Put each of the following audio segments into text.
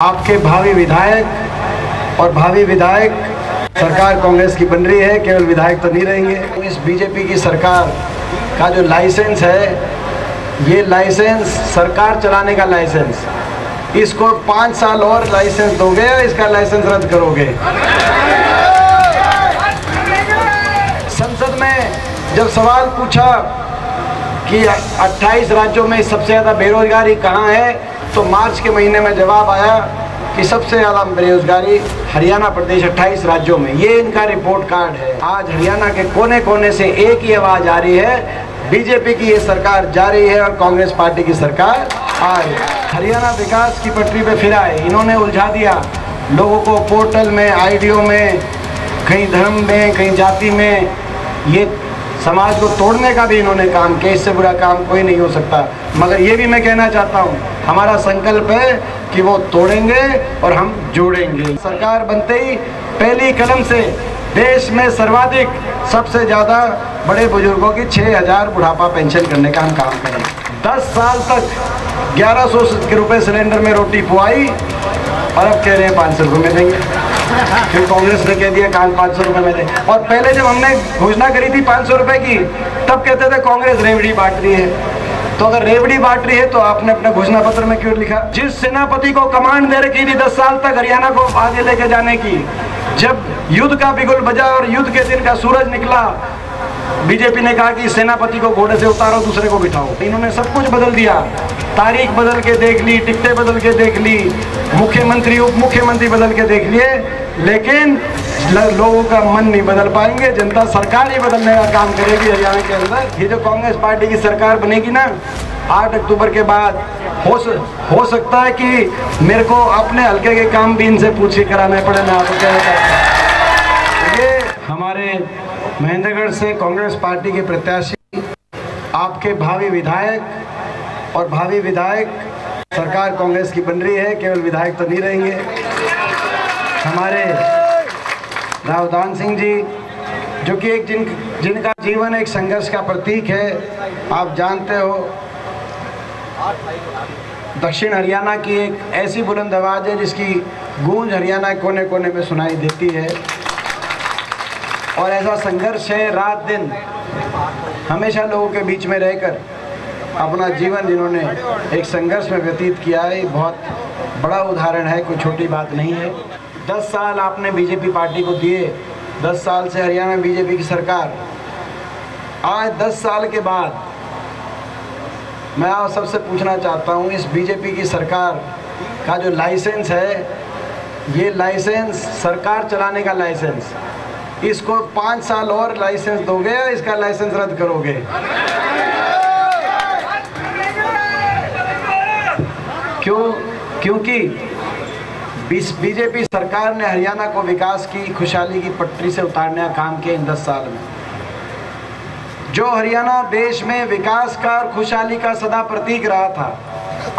आपके भावी विधायक और भावी विधायक सरकार कांग्रेस की बन रही है, केवल विधायक तो नहीं रहेंगे। इस बीजेपी की सरकार का जो लाइसेंस है, ये लाइसेंस सरकार चलाने का लाइसेंस, इसको 5 साल और लाइसेंस दोगे या इसका लाइसेंस रद्द करोगे? संसद में जब सवाल पूछा कि 28 राज्यों में सबसे ज़्यादा बेरोजगारी कहाँ है, तो मार्च के महीने में जवाब आया कि सबसे ज़्यादा बेरोजगारी हरियाणा प्रदेश 28 राज्यों में। ये इनका रिपोर्ट कार्ड है। आज हरियाणा के कोने कोने से एक ही आवाज़ आ रही है, बीजेपी की ये सरकार जा रही है और कांग्रेस पार्टी की सरकार आ रही है। हरियाणा विकास की पटरी पे फिरा है। इन्होंने उलझा दिया लोगों को पोर्टल में, आईडियो में, कहीं धर्म में, कहीं जाति में। ये समाज को तोड़ने का भी इन्होंने काम किया। इससे बुरा काम कोई नहीं हो सकता। मगर ये भी मैं कहना चाहता हूँ, हमारा संकल्प है कि वो तोड़ेंगे और हम जोड़ेंगे। सरकार बनते ही पहली कलम से देश में सर्वाधिक सबसे ज़्यादा बड़े बुजुर्गों की 6000 बुढ़ापा पेंशन करने का हम काम करेंगे। 10 साल तक 1100 रुपये सिलेंडर में रोटी पुआई और अब कह रहे हैं 500 रुपये में देंगे। फिर कांग्रेस ने कह दिया काल 500 रुपये में दें। और पहले जब हमने घोषणा करी थी 500 रुपये की, तब कहते थे कांग्रेस रेवड़ी बांट रही है। तो अगर रेवड़ी बांट रही है तो आपने अपने घोषणा पत्र में क्यों लिखा? जिस सेनापति को कमांड दे रखी थी 10 साल तक हरियाणा को आगे लेके जाने की, जब युद्ध का बिगुल बजा और युद्ध के दिन का सूरज निकला, बीजेपी ने कहा कि सेनापति को घोड़े से उतारो, दूसरे को बिठाओ। इन्होंने सब कुछ बदल दिया। तारीख बदल के देख ली, टिकटें बदल के देख ली, मुख्यमंत्री उप मुख्यमंत्री बदल के देख लिए, लेकिन लोगों का मन नहीं बदल पाएंगे। जनता सरकार ही बदलने का काम करेगी हरियाणा के अंदर। ये जो कांग्रेस पार्टी की सरकार बनेगी ना, 8 अक्टूबर के बाद हो सकता है कि मेरे को अपने हल्के के काम भी इनसे पूछ के कराने पड़े। मैं आपको क्या बताऊं, ये हमारे महेंद्रगढ़ से कांग्रेस पार्टी के प्रत्याशी, आपके भावी विधायक और भावी विधायक सरकार कांग्रेस की बन रही है, केवल विधायक तो नहीं रहेंगे। हमारे रावदान सिंह जी, जो कि एक जिनका जीवन एक संघर्ष का प्रतीक है। आप जानते हो, दक्षिण हरियाणा की एक ऐसी बुलंद आवाज़ है जिसकी गूंज हरियाणा के कोने कोने में सुनाई देती है। और ऐसा संघर्ष है, रात दिन हमेशा लोगों के बीच में रहकर अपना जीवन जिन्होंने एक संघर्ष में व्यतीत किया है, बहुत बड़ा उदाहरण है, कोई छोटी बात नहीं है। 10 साल आपने बीजेपी पार्टी को दिए, 10 साल से हरियाणा में बीजेपी की सरकार। आज 10 साल के बाद मैं आप सबसे पूछना चाहता हूँ, इस बीजेपी की सरकार का जो लाइसेंस है, ये लाइसेंस सरकार चलाने का लाइसेंस, इसको 5 साल और लाइसेंस दोगे या इसका लाइसेंस रद्द करोगे? क्योंकि बीजेपी सरकार ने हरियाणा को विकास की, खुशहाली की पटरी से उतारने का काम किया इन 10 साल में। जो हरियाणा देश में विकास का और खुशहाली का सदा प्रतीक रहा था,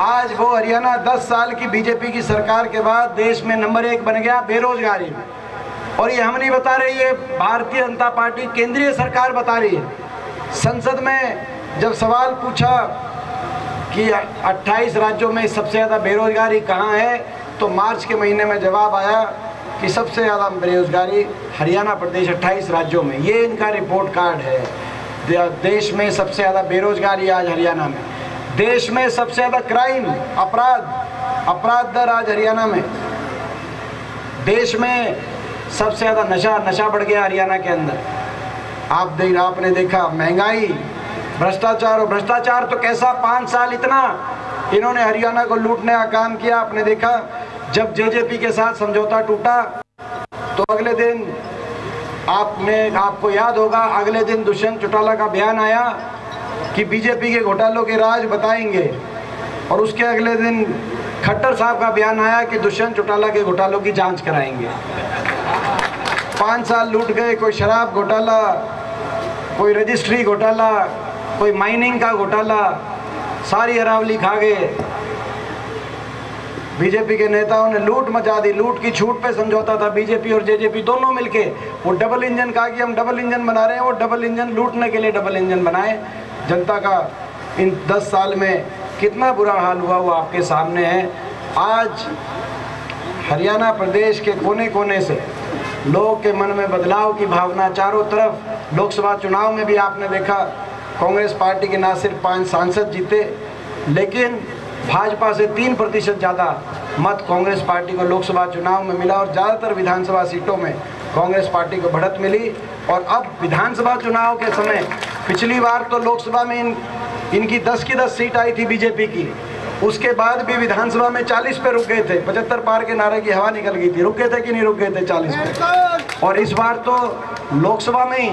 आज वो हरियाणा 10 साल की बीजेपी की सरकार के बाद देश में नंबर 1 बन गया बेरोजगारी में। और ये हम नहीं बता रहे, ये भारतीय जनता पार्टी केंद्रीय सरकार बता रही है। संसद में जब सवाल पूछा कि 28 राज्यों में सबसे ज़्यादा बेरोजगारी कहाँ है, तो मार्च के महीने में जवाब आया कि सबसे ज़्यादा बेरोजगारी हरियाणा प्रदेश 28 राज्यों में। ये इनका रिपोर्ट कार्ड है। देश में सबसे ज़्यादा बेरोजगारी आज हरियाणा में, देश में सबसे ज़्यादा क्राइम, अपराध दर आज हरियाणा में, देश में सबसे ज़्यादा नशा बढ़ गया हरियाणा के अंदर। आपने देखा महंगाई, भ्रष्टाचार। और भ्रष्टाचार तो कैसा, 5 साल इतना इन्होंने हरियाणा को लूटने का काम किया। आपने देखा जब जेजेपी के साथ समझौता टूटा, तो अगले दिन आपको याद होगा, अगले दिन दुष्यंत चौटाला का बयान आया कि बीजेपी के घोटालों के राज बताएंगे। और उसके अगले दिन खट्टर साहब का बयान आया कि दुष्यंत चौटाला के घोटालों की जांच कराएंगे। 5 साल लूट गए। कोई शराब घोटाला, कोई रजिस्ट्री घोटाला, कोई माइनिंग का घोटाला, सारी अरावली खा गए। बीजेपी के नेताओं ने लूट मचा दी। लूट की छूट पे समझौता था बीजेपी और जेजेपी दोनों मिलके। वो डबल इंजन कहा कि हम डबल इंजन बना रहे हैं, वो डबल इंजन लूटने के लिए डबल इंजन बनाए। जनता का इन 10 साल में कितना बुरा हाल हुआ वो आपके सामने है। आज हरियाणा प्रदेश के कोने कोने से लोगों के मन में बदलाव की भावना चारों तरफ। लोकसभा चुनाव में भी आपने देखा कांग्रेस पार्टी के ना सिर्फ 5 सांसद जीते, लेकिन भाजपा से 3% ज़्यादा मत कांग्रेस पार्टी को लोकसभा चुनाव में मिला और ज़्यादातर विधानसभा सीटों में कांग्रेस पार्टी को बढ़त मिली। और अब विधानसभा चुनाव के समय पिछली बार तो लोकसभा में इनकी 10 की 10 सीट आई थी बीजेपी की, उसके बाद भी विधानसभा में 40 पे रुक गए थे। 75 पार के नारे की हवा निकल गई थी। रुक गए थे कि नहीं रुक गए थे 40 पे। और इस बार तो लोकसभा में ही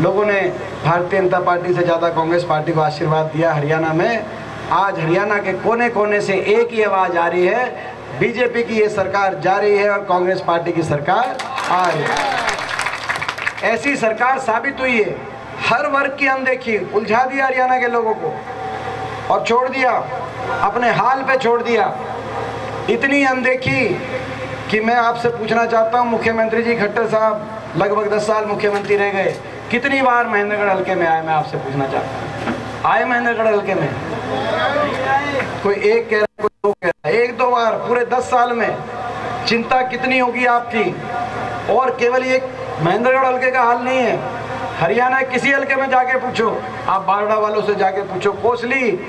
लोगों ने भारतीय जनता पार्टी से ज़्यादा कांग्रेस पार्टी को आशीर्वाद दिया। हरियाणा में आज हरियाणा के कोने कोने से एक ही आवाज़ आ रही है, बीजेपी की ये सरकार जा रही है और कांग्रेस पार्टी की सरकार आ रही है। ऐसी सरकार साबित हुई है, हर वर्ग की अनदेखी, उलझा दिया हरियाणा के लोगों को और छोड़ दिया, अपने हाल पे छोड़ दिया। इतनी अनदेखी कि मैं आपसे पूछना चाहता हूँ, मुख्यमंत्री जी खट्टर साहब लगभग 10 साल मुख्यमंत्री रह गए, कितनी बार महेंद्रगढ़ हल्के में आए? मैं आपसे पूछना चाहता हूँ, आए महेंद्रगढ़ हल्के में? कोई एक कह रहा है, कोई दो कह रहा है। 1-2 बार पूरे 10 साल में। चिंता कितनी होगी आपकी। और केवल ये महेंद्रगढ़ हल्के का हाल नहीं है, हरियाणा किसी हल्के में जाके पूछो, आप बारडा वालों से जाके पूछो, कोसली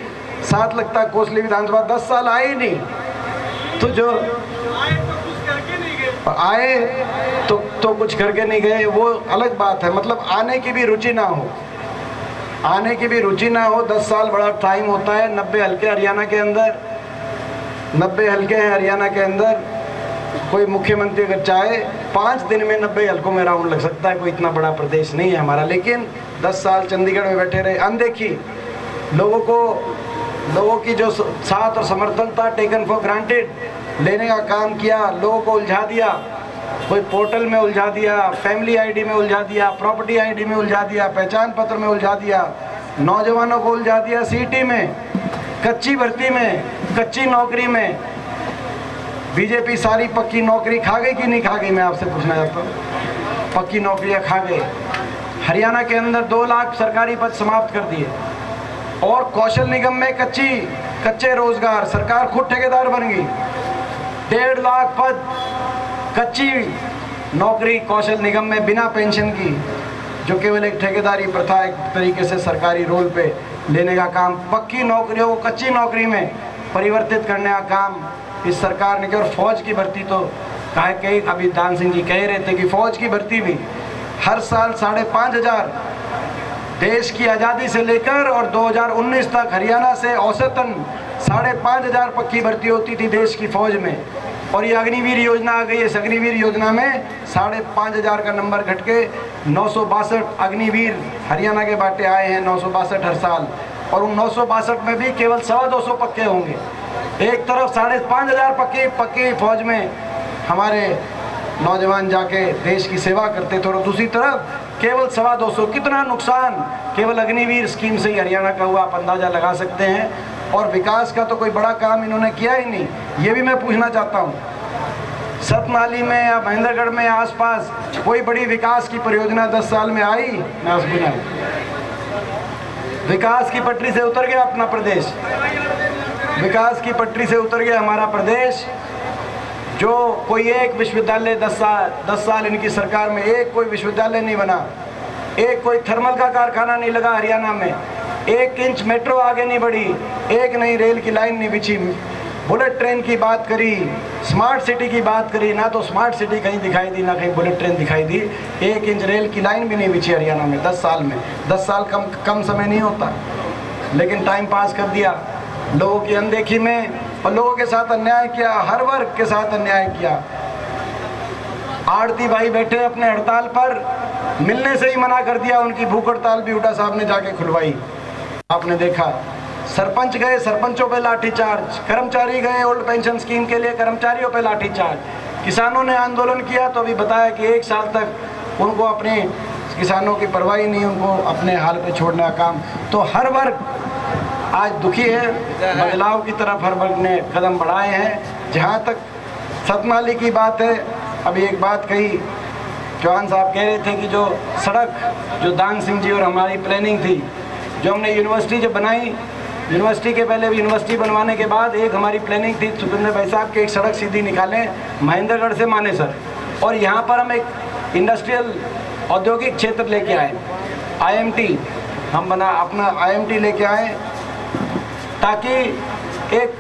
7 लगता, कोसली विधानसभा 10 साल आए ही नहीं। तो जो आए तो कुछ करके नहीं गए, वो अलग बात है। मतलब आने की भी रुचि ना हो, आने की भी रुचि ना हो। 10 साल बड़ा टाइम होता है। 90 हल्के हरियाणा के अंदर, 90 हल्के हैं हरियाणा के अंदर। कोई मुख्यमंत्री अगर चाहे 5 दिन में 90 हल्कों में राउंड लग सकता है, कोई इतना बड़ा प्रदेश नहीं है हमारा। लेकिन 10 साल चंडीगढ़ में बैठे रहे, अनदेखी, लोगों की जो साथ और समर्थन था टेकन फॉर ग्रांटेड लेने का काम किया, लोगों को उलझा दिया। कोई पोर्टल में उलझा दिया, फैमिली आईडी में उलझा दिया, प्रॉपर्टी आईडी में उलझा दिया, पहचान पत्र में उलझा दिया, नौजवानों को उलझा दिया सीटी में, कच्ची भर्ती में, कच्ची नौकरी में। बीजेपी सारी पक्की नौकरी खा गई कि नहीं खा गई? मैं आपसे पूछना चाहता हूँ। पक्की नौकरियाँ खा गई। हरियाणा के अंदर 2 लाख सरकारी पद समाप्त कर दिए। और कौशल निगम में कच्चे रोजगार, सरकार खुद ठेकेदार बन गई। 1.5 लाख पद कच्ची नौकरी कौशल निगम में बिना पेंशन की, जो केवल एक ठेकेदारी प्रथा, एक तरीके से सरकारी रोल पे लेने का काम, पक्की नौकरियों को कच्ची नौकरी में परिवर्तित करने का काम इस सरकार ने किया। और फौज की भर्ती तो कहीं अभी दान सिंह जी कह रहे थे कि फौज की भर्ती भी हर साल 5,500 देश की आज़ादी से लेकर और 2019 तक हरियाणा से औसतन 5,500 पक्की भर्ती होती थी देश की फौज में। और ये अग्निवीर योजना आ गई है। इस अग्निवीर योजना में 5,500 का नंबर घट के 962 अग्निवीर हरियाणा के बाटे आए हैं, 962 हर साल। और उन 962 में भी केवल 250 पक्के होंगे। एक तरफ 5,500 पक्की फौज में हमारे नौजवान जाके देश की सेवा करते थे और दूसरी तरफ केवल 250। कितना नुकसान केवल अग्निवीर स्कीम से ही हरियाणा का हुआ, आप अंदाज़ा लगा सकते हैं। और विकास का तो कोई बड़ा काम इन्होंने किया ही नहीं। ये भी मैं पूछना चाहता हूँ, सतनाली में या महेंद्रगढ़ में आसपास कोई बड़ी विकास की परियोजना 10 साल में आई? मैं आपसे पूछा, विकास की पटरी से उतर गया अपना प्रदेश, विकास की पटरी से उतर गया हमारा प्रदेश। जो कोई एक विश्वविद्यालय 10 साल इनकी सरकार में एक कोई विश्वविद्यालय नहीं बना, एक कोई थर्मल का कारखाना नहीं लगा हरियाणा में, 1 इंच मेट्रो आगे नहीं बढ़ी, एक नई रेल की लाइन नहीं बिछी। बुलेट ट्रेन की बात करी, स्मार्ट सिटी की बात करी, ना तो स्मार्ट सिटी कहीं दिखाई दी, ना कहीं बुलेट ट्रेन दिखाई दी। 1 इंच रेल की लाइन भी नहीं बिछी हरियाणा में 10 साल में। 10 साल कम समय नहीं होता, लेकिन टाइम पास कर दिया लोगों की अनदेखी में और लोगों के साथ अन्याय किया, हर वर्ग के साथ अन्याय किया। आड़ती भाई बैठे अपने हड़ताल पर, मिलने से ही मना कर दिया, उनकी भूख हड़ताल भी हुड्डा साहब ने जाके खुलवाई। आपने देखा, सरपंच गए, सरपंचों पे लाठीचार्ज, कर्मचारी गए ओल्ड पेंशन स्कीम के लिए, कर्मचारियों पे लाठीचार्ज। किसानों ने आंदोलन किया तो अभी बताया कि 1 साल तक उनको अपने किसानों की परवाही नहीं, उनको अपने हाल पे छोड़ने का काम। तो हर वर्ग आज दुखी है, बदलाव की तरफ हर वर्ग ने कदम बढ़ाए हैं। जहाँ तक सतनाली की बात है, अभी एक बात कही, चौहान साहब कह रहे थे कि जो सड़क जो दान सिंह जी और हमारी प्लानिंग थी, जो हमने यूनिवर्सिटी जो बनाई, यूनिवर्सिटी के पहले यूनिवर्सिटी बनवाने के बाद एक हमारी प्लानिंग थी सुखविंदर भाई साहब की, एक सड़क सीधी निकालें महेंद्रगढ़ से मानेसर, और यहाँ पर हम एक इंडस्ट्रियल औद्योगिक क्षेत्र लेके आए, IMT हम अपना IMT लेके आए ताकि एक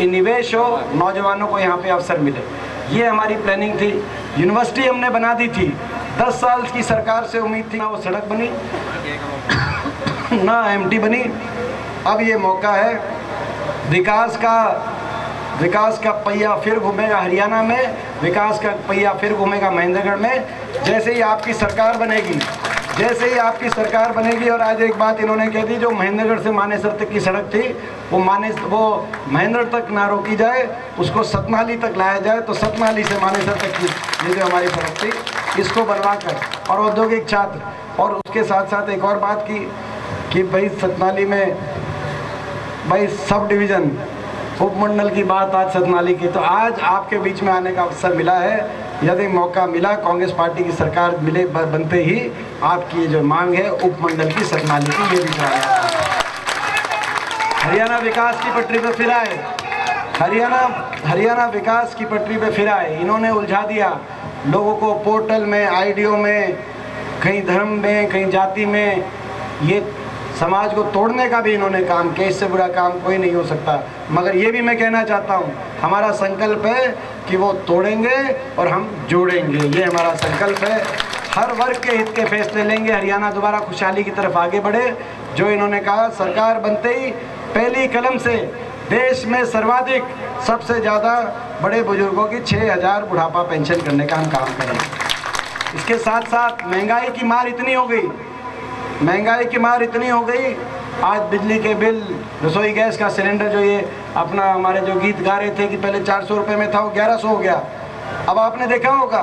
निवेश हो, नौजवानों को यहाँ पे अवसर मिले। ये हमारी प्लानिंग थी। यूनिवर्सिटी हमने बना दी थी, 10 साल की सरकार से उम्मीद थी, ना वो सड़क बनी ना IMT बनी। अब ये मौका है, विकास का पहिया फिर घूमेगा हरियाणा में, विकास का पहिया फिर घूमेगा महेंद्रगढ़ में, जैसे ही आपकी सरकार बनेगी, जैसे ही आपकी सरकार बनेगी। और आज एक बात इन्होंने कह दी, जो महेंद्रगढ़ से मानेसर तक की सड़क थी वो महेंद्र तक ना रोकी जाए, उसको सतनाली तक लाया जाए। तो सतनाली से मानेसर तक की ये जो हमारी सड़क थी, इसको बनवा कर, और औद्योगिक छात्र, और उसके साथ साथ एक और बात की कि भाई सतनाली में भाई सब डिवीज़न उपमंडल की बात आज सतनाली की, तो आज आपके बीच में आने का अवसर मिला है। यदि मौका मिला, कांग्रेस पार्टी की सरकार मिले बनते ही आपकी जो मांग है उपमंडल की सतनाली की, ये भी कराया। हरियाणा विकास की पटरी पे फिर आए, हरियाणा विकास की पटरी पे फिर आए। इन्होंने उलझा दिया लोगों को पोर्टल में, आईडियो में, कहीं धर्म में, कहीं जाति में, ये समाज को तोड़ने का भी इन्होंने काम किया। इससे बुरा काम कोई नहीं हो सकता। मगर ये भी मैं कहना चाहता हूँ, हमारा संकल्प है कि वो तोड़ेंगे और हम जोड़ेंगे, ये हमारा संकल्प है। हर वर्ग के हित के फैसले लेंगे, हरियाणा दोबारा खुशहाली की तरफ आगे बढ़े। जो इन्होंने कहा, सरकार बनते ही पहली कलम से देश में सर्वाधिक सबसे ज़्यादा बड़े बुजुर्गों की 6000 बुढ़ापा पेंशन करने का हम काम करेंगे। इसके साथ साथ महंगाई की मार इतनी हो गई, आज बिजली के बिल, रसोई गैस का सिलेंडर, जो ये अपना हमारे जो गीत गा रहे थे कि पहले 400 रुपये में था, वो 1100 हो गया। अब आपने देखा होगा,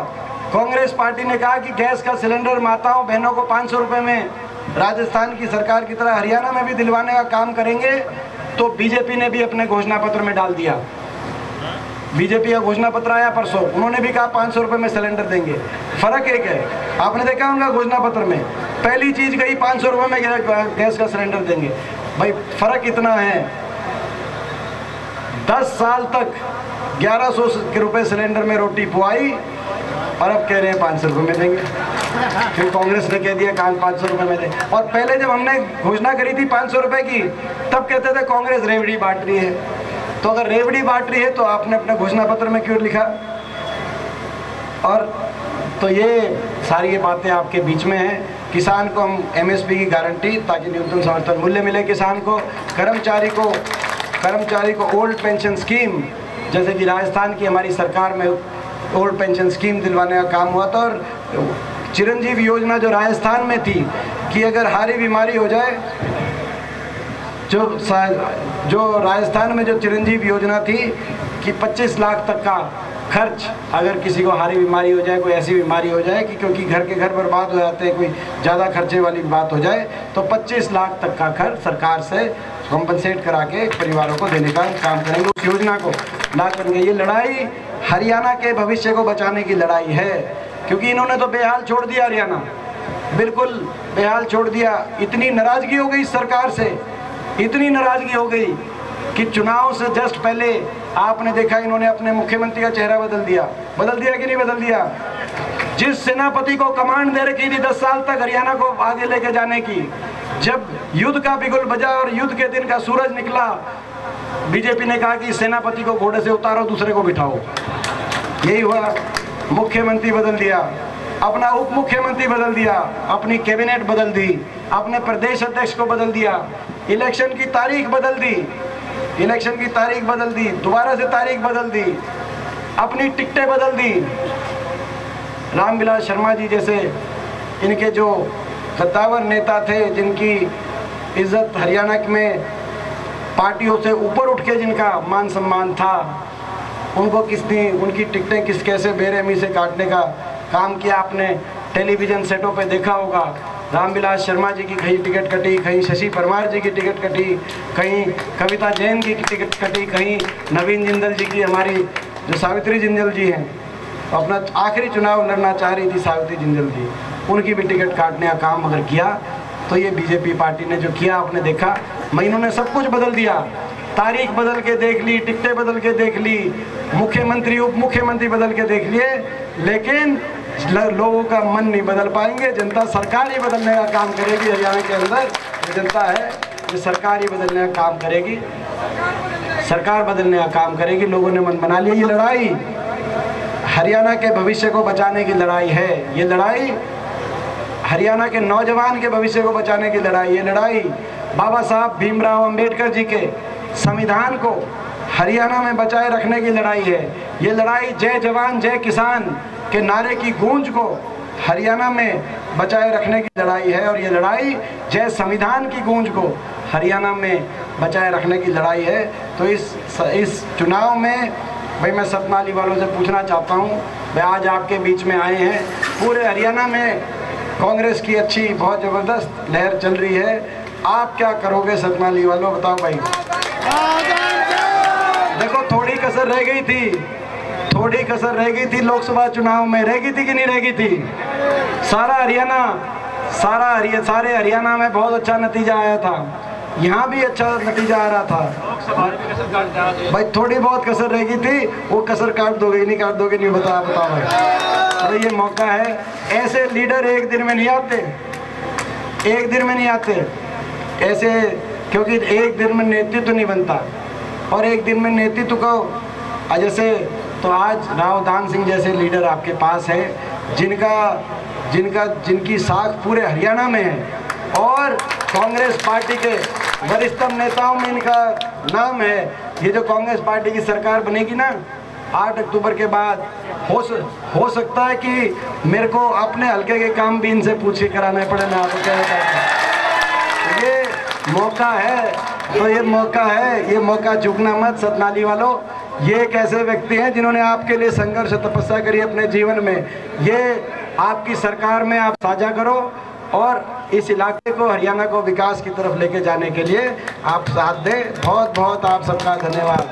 कांग्रेस पार्टी ने कहा कि गैस का सिलेंडर माताओं बहनों को 500 रुपये में राजस्थान की सरकार की तरह हरियाणा में भी दिलवाने का काम करेंगे। तो बीजेपी ने भी अपने घोषणा पत्र में डाल दिया, बीजेपी का घोषणा पत्र आया परसों, उन्होंने भी कहा 500 रुपये में सिलेंडर देंगे। फर्क एक है, आपने देखा उनका घोषणा पत्र में पहली चीज गई 500 रुपये में गैस का सिलेंडर देंगे। भाई फर्क इतना है, 10 साल तक 1100 रुपये सिलेंडर में रोटी पुआई, और अब कह रहे हैं 500 रुपये में देंगे। फिर कांग्रेस ने कह दिया 500 रुपये में दें। और पहले जब हमने घोषणा करी थी 500 रुपये की, तब कहते थे कांग्रेस रेवड़ी बांट रही है। तो अगर रेवड़ी बांट रही है तो आपने अपने घोषणा पत्र में क्यों लिखा? और तो ये सारी बातें आपके बीच में हैं। किसान को हम MSP की गारंटी, ताकि न्यूनतम समर्थन मूल्य मिले किसान को, कर्मचारी को ओल्ड पेंशन स्कीम, जैसे कि राजस्थान की हमारी सरकार में ओल्ड पेंशन स्कीम दिलवाने का काम हुआ था। और चिरंजीवी योजना जो राजस्थान में थी कि अगर हारी बीमारी हो जाए, जो राजस्थान में जो चिरंजीवी योजना थी कि 25 लाख तक का खर्च, अगर किसी को हारी बीमारी हो जाए, कोई ऐसी बीमारी हो जाए कि क्योंकि घर के घर बर्बाद हो जाते हैं, कोई ज़्यादा खर्चे वाली बात हो जाए, तो 25 लाख तक का खर्च सरकार से कॉम्पनसेट करा के परिवारों को देने का काम करेंगे। उस योजना को ला करेंगे। ये लड़ाई हरियाणा के भविष्य को बचाने की लड़ाई है, क्योंकि इन्होंने तो बेहाल छोड़ दिया हरियाणा, बिल्कुल बेहाल छोड़ दिया। इतनी नाराज़गी हो गई सरकार से, इतनी नाराज़गी हो गई कि चुनाव से जस्ट पहले आपने देखा इन्होंने अपने मुख्यमंत्री का चेहरा बदल दिया कि नहीं बदल दिया? जिस सेनापति को कमांड दे रखी थी 10 साल तक हरियाणा को आगे लेके जाने की, जब युद्ध का बिगुल बजा और युद्ध के दिन का सूरज निकला, बीजेपी ने कहा कि सेनापति को घोड़े से उतारो, दूसरे को बिठाओ। यही हुआ, मुख्यमंत्री बदल दिया, अपना उप मुख्यमंत्री बदल दिया, अपनी कैबिनेट बदल दी, अपने प्रदेश अध्यक्ष को बदल दिया, इलेक्शन की तारीख बदल दी, दोबारा से तारीख बदल दी, अपनी टिकटें बदल दी। रामविलास शर्मा जी जैसे इनके जो कद्दावर नेता थे, जिनकी इज्जत हरियाणा में पार्टियों से ऊपर उठ के जिनका मान सम्मान था, उनको उनकी टिकटें कैसे बेरहमी से काटने का काम किया। आपने टेलीविज़न सेटों पे देखा होगा, रामविलास शर्मा जी की कहीं टिकट कटी, कहीं शशि परमार जी की टिकट कटी, कहीं कविता जैन की टिकट कटी, कहीं नवीन जिंदल जी की, हमारी जो सावित्री जिंदल जी हैं, अपना आखिरी चुनाव लड़ना चाह रही थी सावित्री जिंदल जी, उनकी भी टिकट काटने का काम अगर किया तो ये बीजेपी पार्टी ने जो किया आपने देखा, महीनों ने सब कुछ बदल दिया, तारीख बदल के देख ली, टिकटें बदल के देख ली, मुख्यमंत्री उप मुख्यमंत्री बदल के देख लिए, लेकिन लोगों का मन नहीं बदल पाएंगे। जनता सरकार ही बदलने का काम करेगी। हरियाणा के अंदर जो जनता है ये सरकार ही बदलने का काम करेगी, सरकार बदलने का काम करेगी। लोगों ने मन बना लिया। ये लड़ाई हरियाणा के भविष्य को बचाने की लड़ाई है। ये लड़ाई हरियाणा के नौजवान के भविष्य को बचाने की लड़ाई। ये लड़ाई बाबा साहब भीमराव अंबेडकर जी के संविधान को हरियाणा में बचाए रखने की लड़ाई है। ये लड़ाई जय जवान जय किसान के नारे की गूंज को हरियाणा में बचाए रखने की लड़ाई है। और ये लड़ाई जय संविधान की गूंज को हरियाणा में बचाए रखने की लड़ाई है। तो इस चुनाव में भाई मैं सतनाली वालों से पूछना चाहता हूँ, भाई आज आपके बीच में आए हैं, पूरे हरियाणा में कांग्रेस की अच्छी बहुत ज़बरदस्त लहर चल रही है, आप क्या करोगे सतनाली वालों, बताओ भाई। देखो थोड़ी कसर रह गई थी, थोड़ी कसर रह गई थी लोकसभा चुनाव में, रह गई थी कि नहीं रह गई थी? सारे हरियाणा में बहुत अच्छा नतीजा आया था, यहाँ भी अच्छा नतीजा आ रहा था। भाई थोड़ी बहुत कसर रह गई थी, वो कसर काट दोगे नहीं काट दोगे नहीं, बताओ भाई। तो ये मौका है। ऐसे लीडर एक दिन में नहीं आते, एक दिन में नहीं आते ऐसे, क्योंकि एक दिन में नेतृत्व नहीं बनता। और एक दिन में नेतृत्व को जैसे तो आज राव दान सिंह जैसे लीडर आपके पास हैं, जिनकी साख पूरे हरियाणा में है और कांग्रेस पार्टी के वरिष्ठतम नेताओं में इनका नाम है। ये जो कांग्रेस पार्टी की सरकार बनेगी ना 8 अक्टूबर के बाद, हो सकता है कि मेरे को अपने हल्के के काम भी इनसे पूछ के कराना पड़े। मैं आपको क्या बताता हूँ, ये मौका है, तो ये मौका है, ये मौका चूकना मत सतनाली वालों। ये एक ऐसे व्यक्ति हैं जिन्होंने आपके लिए संघर्ष तपस्या करी अपने जीवन में, ये आपकी सरकार में आप साझा करो और इस इलाके को, हरियाणा को विकास की तरफ लेके जाने के लिए आप साथ दें। बहुत बहुत आप सबका धन्यवाद।